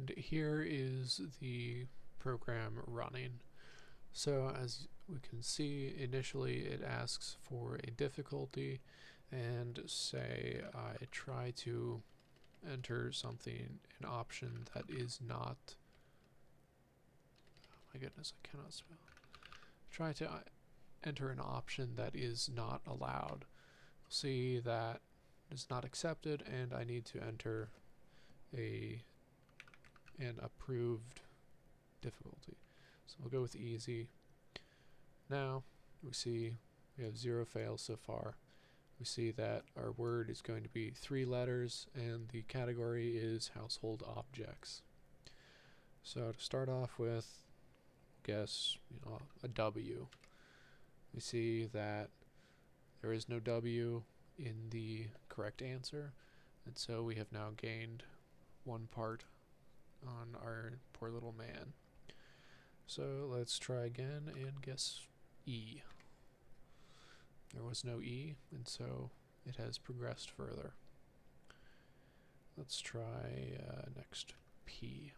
And here is the program running. So as we can see, initially it asks for a difficulty, and say I try to enter something, an option that is not, oh my goodness, I cannot spell. Try to enter an option that is not allowed. See that is not accepted, and I need to enter an approved difficulty. So we'll go with easy. Now we see we have 0 fails so far. We see that our word is going to be 3 letters, and the category is household objects. So to start off with, guess a W. We see that there is no W in the correct answer, and so we have now gained 1 part on our poor little man. So let's try again and guess E. There was no E, and so it has progressed further. Let's try next P.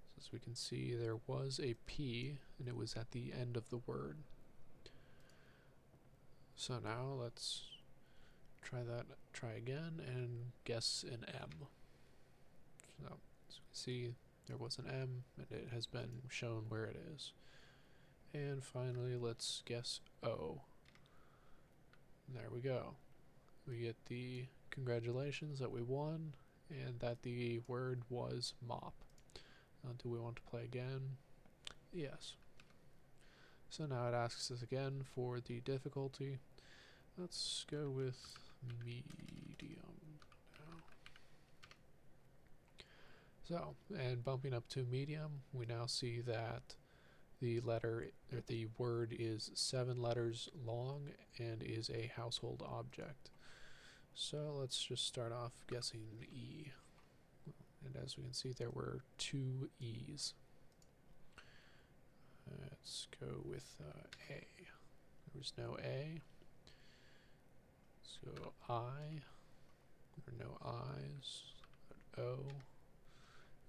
So as we can see, there was a P, and it was at the end of the word. So now let's try again and guess an M. So as we see, there was an M, and it has been shown where it is. And finally, let's guess O. There we go. We get the congratulations that we won, and that the word was mop. Do we want to play again? Yes. So now it asks us again for the difficulty. Let's go with medium now. So, and bumping up to medium, we now see that the word is 7 letters long and is a household object. So let's just start off guessing E. And as we can see, there were 2 E's. Let's go with A. There was no A. So I. There are no I's. O.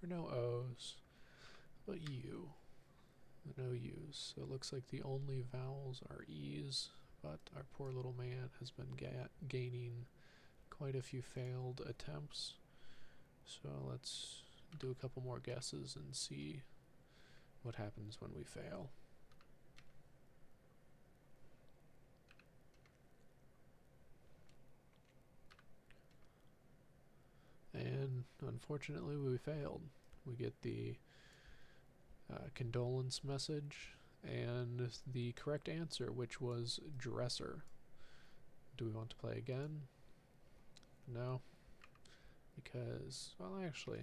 There are no O's. But U. No U's. So it looks like the only vowels are E's, but our poor little man has been gaining quite a few failed attempts. So let's do a couple more guesses and see what happens when we fail. And unfortunately we failed. We get the condolence message and the correct answer, which was dresser. Do we want to play again? No, because, well, actually,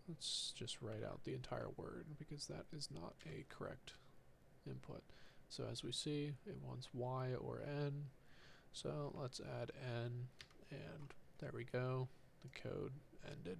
let's just write out the entire word, because that is not a correct input. So as we see, it wants Y or N, so let's add N, and there we go, the code ended.